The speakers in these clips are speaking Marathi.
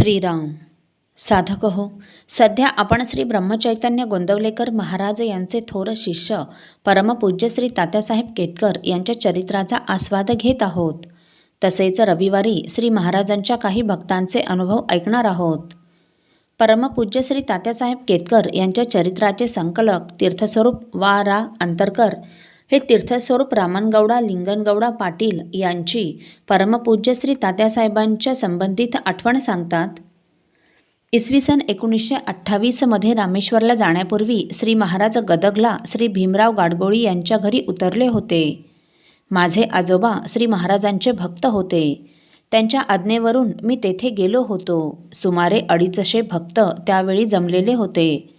श्रीराम. साधक हो, सध्या आपण श्री ब्रह्मचैतन्य गोंदवलेकर महाराज यांचे थोर शिष्य परमपूज्य श्री तात्यासाहेब केतकर यांच्या चरित्राचा आस्वाद घेत आहोत. तसेच रविवारी श्री महाराजांच्या काही भक्तांचे अनुभव ऐकणार आहोत. परमपूज्य श्री तात्यासाहेब केतकर यांच्या चरित्राचे संकलक तीर्थस्वरूप वा रा अंतरकर हे तीर्थस्वरूप रामनगौडा लिंगनगौडा पाटील यांची परमपूज्य श्री तात्यासाहेबांच्या संबंधित आठवण सांगतात. इसवी सन 1928मध्ये रामेश्वरला जाण्यापूर्वी श्री महाराज गदगला श्री भीमराव गाडगोळी यांच्या घरी उतरले होते. माझे आजोबा श्री महाराजांचे भक्त होते. त्यांच्या आज्ञेवरून मी तेथे गेलो होतो. सुमारे 250 भक्त त्यावेळी जमलेले होते.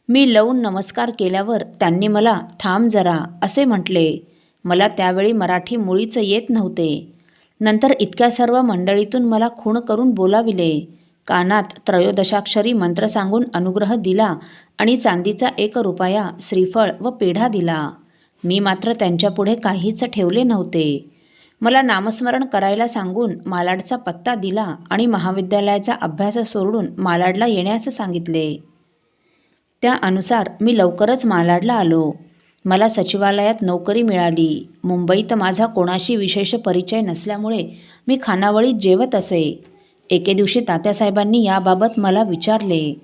मी लावून नमस्कार केल्यावर त्यांनी मला थांब जरा असे म्हटले. मला त्यावेळी मराठी मुळीच येत नव्हते. नंतर इतक्या सर्व मंडळीतून मला खूण करून बोलाविले. कानात त्रयोदशाक्षरी मंत्र सांगून अनुग्रह दिला आणि चांदीचा 1 रुपया श्रीफळ व पेढा दिला. मी मात्र त्यांच्यापुढे काहीच ठेवले नव्हते. मला नामस्मरण करायला सांगून मालाडचा पत्ता दिला आणि महाविद्यालयाचा अभ्यास सोडून मालाडला येण्यास सांगितले. त्यानुसार मी लवकरच मालाडला आलो. मला सचिवालयात नोकरी मिळाली. मुंबईत माझा कोणाशी विशेष परिचय नसल्यामुळे मी खानावळीत जेवत असे. एके दिवशी तात्यासाहेबांनी याबाबत मला विचारले.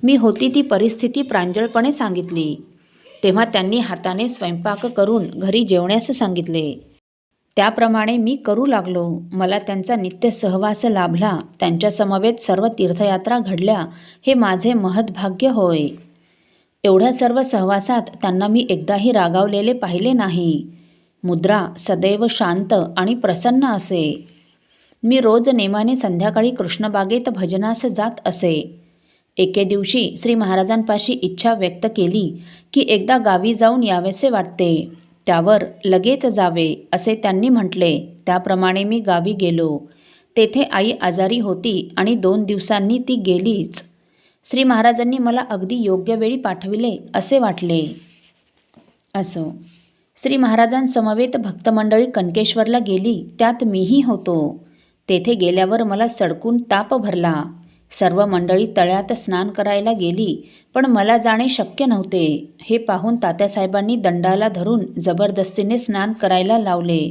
मी होती ती परिस्थिती प्रांजळपणे सांगितली. तेव्हा त्यांनी हाताने स्वयंपाक करून घरी जेवण्यास सांगितले. त्याप्रमाणे मी करू लागलो. मला त्यांचा नित्य सहवास लाभला. त्यांच्या समवेत सर्व तीर्थयात्रा घडल्या. हे माझे महद्भाग्य होय. एवढ्या सर्व सहवासात त्यांना मी एकदाही रागावलेले पाहिले नाही. मुद्रा सदैव शांत आणि प्रसन्न असे. मी रोज नेमाने संध्याकाळी कृष्णबागेत भजनास जात असे. एके दिवशी श्री महाराजांपाशी इच्छा व्यक्त केली की एकदा गावी जाऊन यावेसे वाटते. त्यावर लगेच जावे असे त्यांनी म्हटले. त्याप्रमाणे मी गावी गेलो. तेथे आई आजारी होती आणि 2 दिवसांनी ती गेलीच. श्री महाराजांनी मला अगदी योग्य वेळी पाठविले असे वाटले. असो, श्री महाराजांसमवेत भक्तमंडळी कनकेश्वरला गेली. त्यात मीही होतो. तेथे गेल्यावर मला सडकून ताप भरला. सर्व मंडळी तळ्यात स्नान करायला गेली, पण मला जाणे शक्य नव्हते. हे पाहून तात्यासाहेबांनी दंडाला धरून जबरदस्तीने स्नान करायला लावले.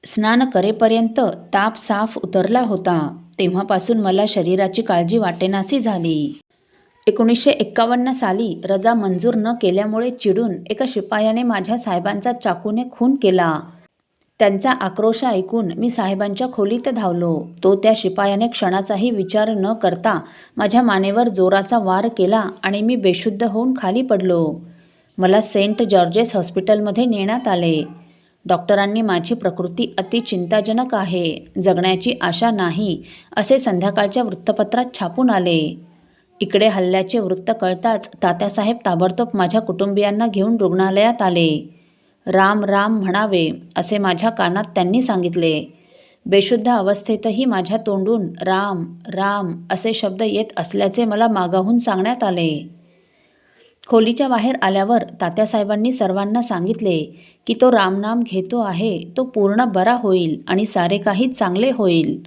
स्नान करेपर्यंत ताप साफ उतरला होता. तेव्हापासून मला शरीराची काळजी वाटेनासी झाली. 1951 साली रजा मंजूर न केल्यामुळे चिडून एका शिपायाने माझ्या साहेबांचा चाकूने खून केला. त्यांचा आक्रोश ऐकून मी साहेबांच्या खोलीत धावलो. तो त्या शिपायाने क्षणाचाही विचार न करता माझ्या मानेवर जोराचा वार केला आणि मी बेशुद्ध होऊन खाली पडलो. मला सेंट जॉर्जेस हॉस्पिटलमध्ये नेण्यात आले. डॉक्टरांनी माझी प्रकृती अति चिंताजनक आहे, जगण्याची आशा नाही असे संध्याकाळच्या वृत्तपत्रात छापून आले. इकडे हल्ल्याचे वृत्त कळताच तात्यासाहेब ताबडतोब माझ्या कुटुंबियांना घेऊन रुग्णालयात आले. राम राम म्हणावे असे माझ्या कानात त्यांनी सांगितले. बेशुद्ध अवस्थेतही माझ्या तोंडून राम राम असे शब्द येत असल्याचे मला मागाहून सांगण्यात आले. खोलीच्या बाहेर आल्यावर तात्यासाहेबांनी सर्वांना सांगितले की तो रामनाम घेतो आहे तो पूर्ण बरा होईल आणि सारे काही चांगले होईल.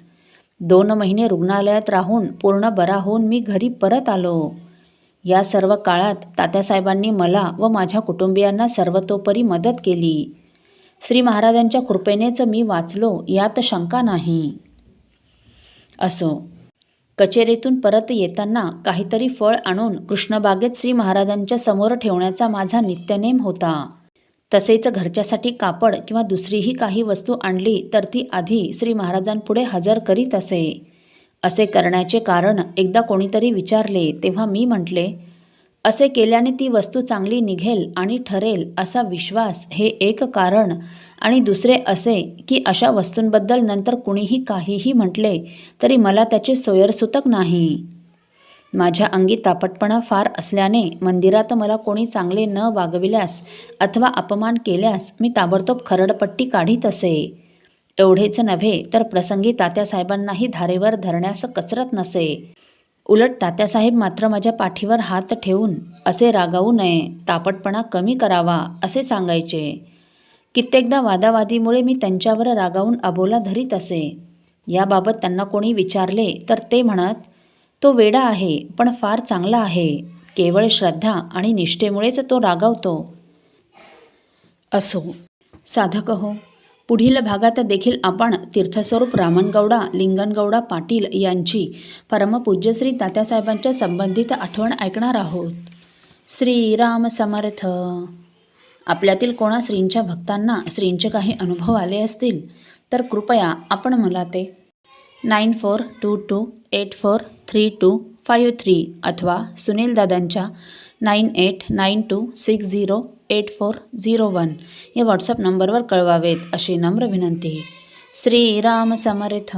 2 महिने रुग्णालयात राहून पूर्ण बरा होऊन मी घरी परत आलो. या सर्व काळात तात्यासाहेबांनी मला व माझ्या कुटुंबियांना सर्वतोपरी मदत केली. श्री महाराजांच्या कृपेनेच मी वाचलो यात शंका नाही. असो, कचेरीतून परत येताना काहीतरी फळ आणून कृष्णबागेत श्री महाराजांच्या समोर ठेवण्याचा माझा नित्यनेम होता. तसेच घरच्यासाठी कापड किंवा दुसरीही काही वस्तू आणली तर ती आधी श्री महाराजांपुढे हजर करीत असे. असे करण्याचे कारण एकदा कोणीतरी विचारले. तेव्हा मी म्हटले, असे केल्याने ती वस्तू चांगली निघेल आणि ठरेल असा विश्वास हे एक कारण, आणि दुसरे असे की अशा वस्तूंबद्दल नंतर कुणीही काहीही म्हटले तरी मला त्याचे सोयरसूतक नाही. माझ्या अंगी तापटपणा फार असल्याने मंदिरात मला कोणी चांगले न वागविल्यास अथवा अपमान केल्यास मी ताबडतोब खरडपट्टी काढीत असे. एवढेच नव्हे तर प्रसंगी तात्यासाहेबांनाही धारेवर धरण्यास कचरत नसे. उलट तात्यासाहेब मात्र माझ्या पाठीवर हात ठेवून असे रागावू नये, तापटपणा कमी करावा असे सांगायचे. कित्येकदा वादावादीमुळे मी त्यांच्यावर रागावून अबोला धरीत असे. याबाबत त्यांना कोणी विचारले तर ते म्हणत, तो वेडा आहे, पण फार चांगला आहे. केवळ श्रद्धा आणि निष्ठेमुळेच तो रागावतो. असो. साधक हो, पुढील भागात देखील आपण तीर्थस्वरूप रामनगौडा लिंगनगौडा पाटील यांची परमपूज्य श्री तात्यासाहेबांच्या संबंधित आठवण ऐकणार आहोत. श्रीराम समर्थ. आपल्यातील कोणा श्रींच्या भक्तांना श्रींचे काही अनुभव आले असतील तर कृपया आपण मला ते 9422843253 अथवा सुनील दादांच्या 9892608401 या व्हॉट्सअप नंबरवर कळवावेत अशी नम्र विनंती. श्रीराम समर्थ.